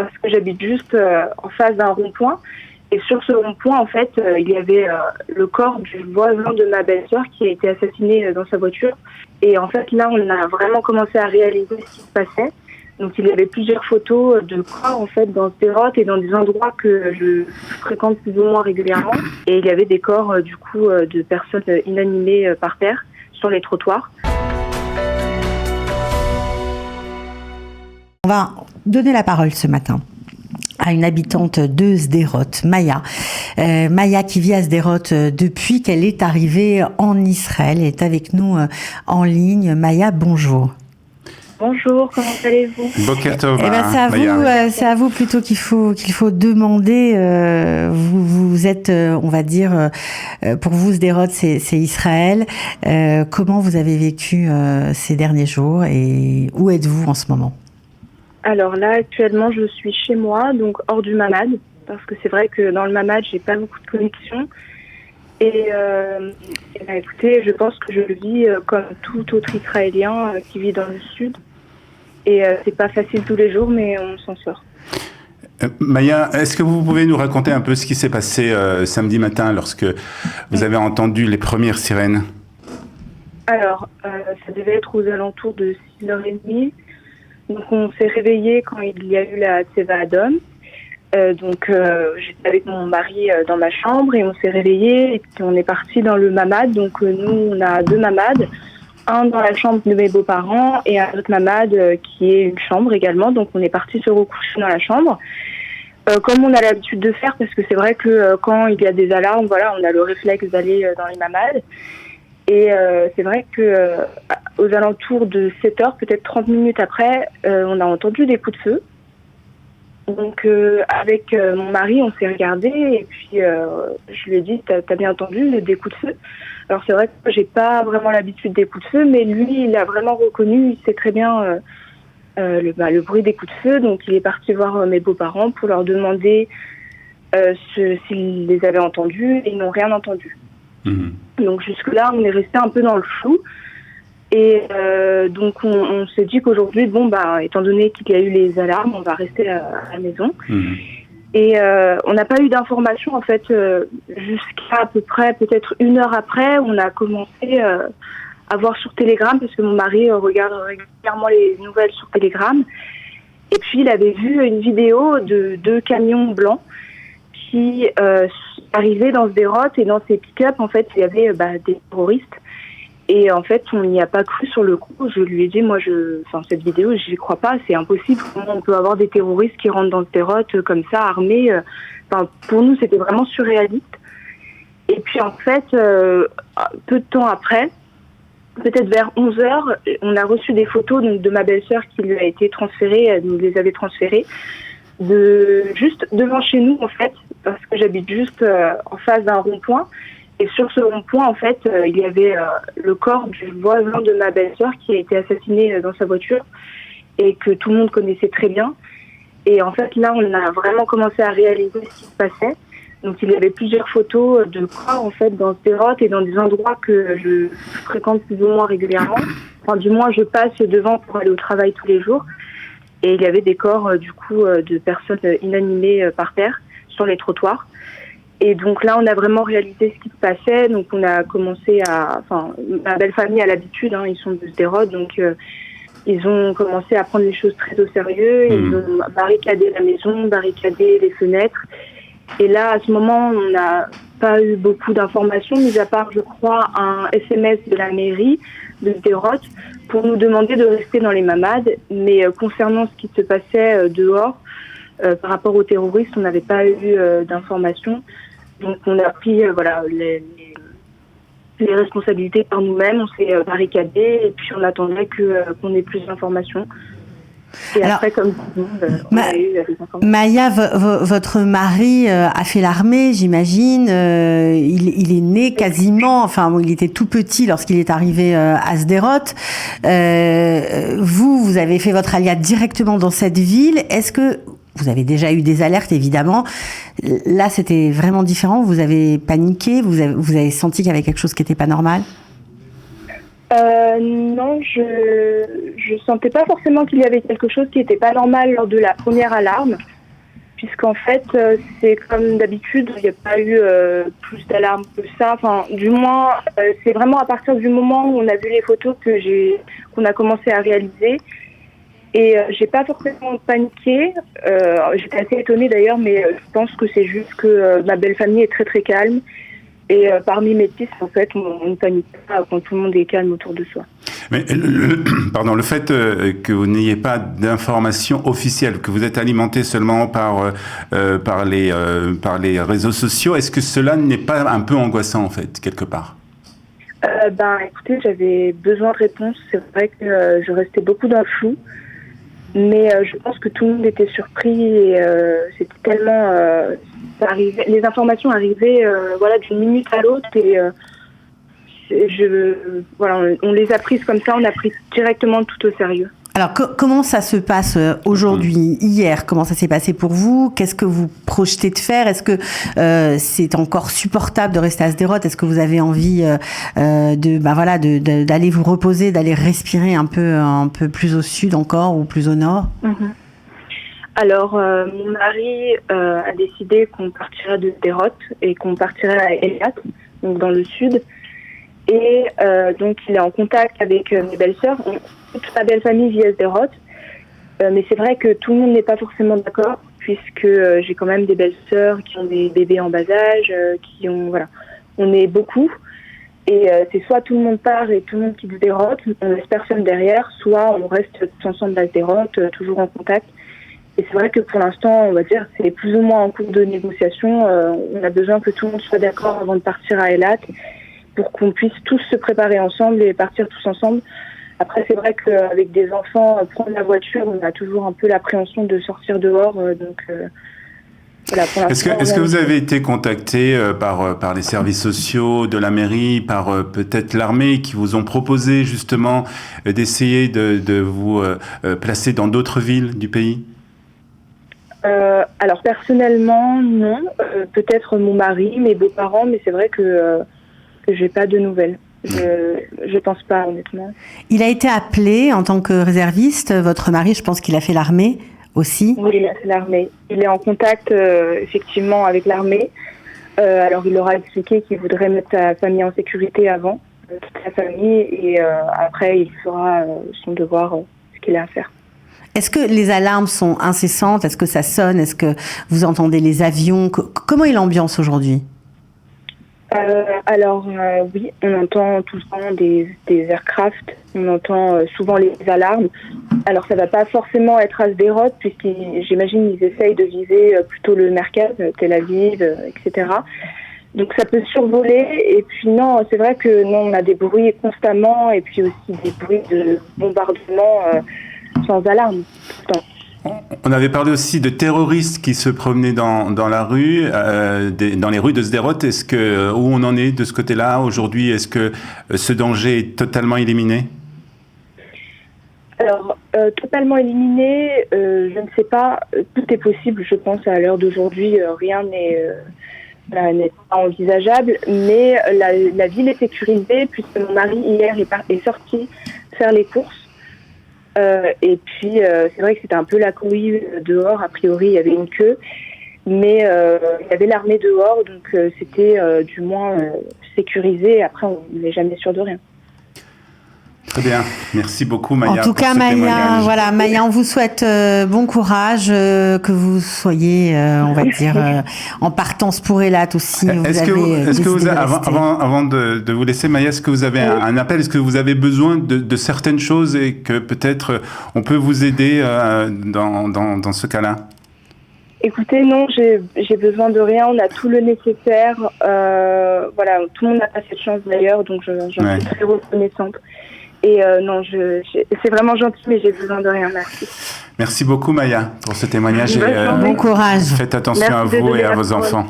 parce que j'habite juste en face d'un rond-point. Et sur ce rond-point, en fait, il y avait le corps du voisin de ma belle-sœur qui a été assassiné dans sa voiture. Et en fait, là, on a vraiment commencé à réaliser ce qui se passait. Donc, il y avait plusieurs photos de corps, en fait, dans Sderot et dans des endroits que je fréquente plus ou moins régulièrement. Et il y avait des corps, du coup, de personnes inanimées par terre sur les trottoirs. On va donner la parole ce matin à une habitante de Sderot, Maya. Maya qui vit à Sderot depuis qu'elle est arrivée en Israël. Elle est avec nous en ligne. Maya, bonjour. Bonjour, comment allez-vous? Boker Tov, c'est à vous plutôt qu'il faut demander. Vous êtes, on va dire, pour vous Sderot, c'est Israël. Comment vous avez vécu ces derniers jours et où êtes-vous en ce moment? Alors là, actuellement, je suis chez moi, donc hors du Mamad, parce que c'est vrai que dans le Mamad, j'ai pas beaucoup de connexion. Et écoutez, je pense que je le vis comme tout autre Israélien qui vit dans le sud. Et c'est pas facile tous les jours, mais on s'en sort. Maya, est-ce que vous pouvez nous raconter un peu ce qui s'est passé samedi matin lorsque vous avez entendu les premières sirènes? Alors, ça devait être aux alentours de 6h30. Donc on s'est réveillé quand il y a eu la Tseva Adom. J'étais avec mon mari dans ma chambre et on s'est réveillé et puis on est parti dans le mamad. Donc nous on a 2 mamads, un dans la chambre de mes beaux-parents et un autre mamad qui est une chambre également. Donc on est parti se recoucher dans la chambre. Comme on a l'habitude de faire, parce que c'est vrai que quand il y a des alarmes, voilà, on a le réflexe d'aller dans les mamads. Et c'est vrai que aux alentours de 7h, peut-être 30 minutes après, on a entendu des coups de feu. Donc avec mon mari, on s'est regardé et puis je lui ai dit t'as bien entendu des coups de feu. Alors c'est vrai que j'ai pas vraiment l'habitude des coups de feu, mais lui il a vraiment reconnu, il sait très bien le bruit des coups de feu. Donc il est parti voir mes beaux-parents pour leur demander s'ils les avaient entendus et ils n'ont rien entendu. Donc jusque-là, on est resté un peu dans le flou. Et donc on s'est dit qu'aujourd'hui, étant donné qu'il y a eu les alarmes, on va rester à la maison. Et on n'a pas eu d'informations en fait jusqu'à à peu près peut-être 1 heure après. On a commencé à voir sur Telegram parce que mon mari regarde régulièrement les nouvelles sur Telegram. Et puis il avait vu une vidéo de 2 camions blancs qui arrivaient dans Sderot et dans ces pick-up, en fait, il y avait des terroristes. Et en fait, on n'y a pas cru sur le coup. Je lui ai dit, cette vidéo, j'y crois pas, c'est impossible. Comment on peut avoir des terroristes qui rentrent dans Sderot comme ça, armés? Pour nous, c'était vraiment surréaliste. Et puis en fait, peu de temps après, peut-être vers 11h, on a reçu des photos donc, de ma belle-sœur qui lui a été transférée, elle nous les avait transférées, juste devant chez nous en fait, parce que j'habite juste en face d'un rond-point. Et sur ce rond-point, en fait, il y avait le corps du voisin de ma belle-sœur qui a été assassiné dans sa voiture et que tout le monde connaissait très bien. Et en fait, là, on a vraiment commencé à réaliser ce qui se passait. Donc, il y avait plusieurs photos de corps, en fait, dans Sderot et dans des endroits que je fréquente plus ou moins régulièrement. Enfin, du moins, je passe devant pour aller au travail tous les jours. Et il y avait des corps, de personnes inanimées par terre sur les trottoirs. Et donc là, on a vraiment réalisé ce qui se passait. Donc, on a commencé ma belle famille a l'habitude, ils sont de Sderot, donc ils ont commencé à prendre les choses très au sérieux. Ils ont barricadé la maison, barricadé les fenêtres. Et là, à ce moment, on n'a pas eu beaucoup d'informations, mis à part, je crois, un SMS de la mairie de Sderot pour nous demander de rester dans les mamades. Mais concernant ce qui se passait dehors, par rapport aux terroristes, on n'avait pas eu d'informations. Donc on a pris les responsabilités par nous-mêmes, on s'est barricadé et puis on attendait qu'on ait plus d'informations. Et alors, après, comme tout le monde, on a eu des informations. Maya, votre mari a fait l'armée, j'imagine. Il est né quasiment, il était tout petit lorsqu'il est arrivé à Sderot. Vous avez fait votre alia directement dans cette ville. Est-ce que vous avez déjà eu des alertes, évidemment. Là, c'était vraiment différent. Vous avez paniqué, vous avez senti qu'il y avait quelque chose qui n'était pas normal? Non, je sentais pas forcément qu'il y avait quelque chose qui n'était pas normal lors de la première alarme. puisqu'en fait, c'est comme d'habitude, il n'y a pas eu plus d'alarme que ça. Enfin, du moins, c'est vraiment à partir du moment où on a vu les photos qu'on a commencé à réaliser. Et j'ai pas forcément paniqué. J'étais assez étonnée d'ailleurs, mais je pense que c'est juste que ma belle famille est très très calme. Et parmi mes petits, en fait, on ne panique pas quand tout le monde est calme autour de soi. Mais le fait que vous n'ayez pas d'informations officielles, que vous êtes alimenté seulement par les réseaux sociaux, est-ce que cela n'est pas un peu angoissant en fait, quelque part? Écoutez, j'avais besoin de réponses. C'est vrai que je restais beaucoup dans le flou. Mais je pense que tout le monde était surpris et c'était tellement... ça arrivait, les informations arrivaient d'une minute à l'autre et on les a prises comme ça, on a pris directement tout au sérieux. Alors, comment ça se passe aujourd'hui, hier? Comment ça s'est passé pour vous? Qu'est-ce que vous projetez de faire? Est-ce que c'est encore supportable de rester à Sderot? Est-ce que vous avez envie d'aller vous reposer, d'aller respirer un peu plus au sud encore ou plus au nord? Alors, mon mari a décidé qu'on partirait de Sderot et qu'on partirait à Eilat, donc dans le sud. Et donc, il est en contact avec mes belles-sœurs. Toute ma belle famille vit à Sderot. Mais c'est vrai que tout le monde n'est pas forcément d'accord, puisque j'ai quand même des belles-sœurs qui ont des bébés en bas âge, on est beaucoup. Et c'est soit tout le monde part et tout le monde quitte Sderot, on laisse personne derrière, soit on reste tous ensemble à Sderot, toujours en contact. Et c'est vrai que pour l'instant, on va dire, c'est plus ou moins en cours de négociation. On a besoin que tout le monde soit d'accord avant de partir à Eilat, pour qu'on puisse tous se préparer ensemble et partir tous ensemble. Après, c'est vrai qu'avec des enfants, prendre la voiture, on a toujours un peu l'appréhension de sortir dehors. Est-ce que vous avez été contacté par les services sociaux de la mairie, par peut-être l'armée, qui vous ont proposé justement d'essayer de vous placer dans d'autres villes du pays? Alors personnellement, non. Peut-être mon mari, mes beaux-parents, mais c'est vrai que j'ai pas de nouvelles. Je pense pas, honnêtement. Il a été appelé en tant que réserviste. Votre mari, je pense qu'il a fait l'armée aussi. Oui, il a fait l'armée. Il est en contact effectivement avec l'armée. Alors il leur a expliqué qu'il voudrait mettre sa famille en sécurité avant, toute sa famille, et après il fera son devoir, ce qu'il a à faire. Est-ce que les alarmes sont incessantes? Est-ce que ça sonne? Est-ce que vous entendez les avions? Comment est l'ambiance aujourd'hui? Oui, on entend tout le temps des aircraft, on entend souvent les alarmes. Alors ça va pas forcément être à Sderot, j'imagine ils essayent de viser plutôt le Merkaz, Tel Aviv, etc. Donc ça peut survoler, et puis non, c'est vrai que non, on a des bruits constamment, et puis aussi des bruits de bombardement sans alarme tout le temps. On avait parlé aussi de terroristes qui se promenaient dans la rue, dans les rues de Sderot. Où on en est de ce côté-là aujourd'hui? Est-ce que ce danger est totalement éliminé? Alors, totalement éliminé, je ne sais pas. Tout est possible, je pense, à l'heure d'aujourd'hui. Rien n'est pas envisageable. Mais la ville est sécurisée, puisque mon mari, hier, est sorti faire les courses. Et puis, c'est vrai que c'était un peu la cohue dehors. A priori, il y avait une queue. Mais il y avait l'armée dehors, donc c'était du moins sécurisé. Après, on n'est jamais sûr de rien. Très bien, merci beaucoup Maya. En tout cas, Maya, on vous souhaite bon courage, que vous soyez, on va dire, en avant de vous laisser, Maya, est-ce que vous avez un appel? Est-ce que vous avez besoin de certaines choses et que peut-être on peut vous aider dans ce cas-là? Écoutez, non, j'ai besoin de rien. On a tout le nécessaire. Tout le monde n'a pas cette chance d'ailleurs, donc j'en suis très reconnaissante. Et c'est vraiment gentil, mais j'ai besoin de rien. Merci. Merci beaucoup Maya pour ce témoignage. Bon courage. Faites attention à vous et à vos enfants.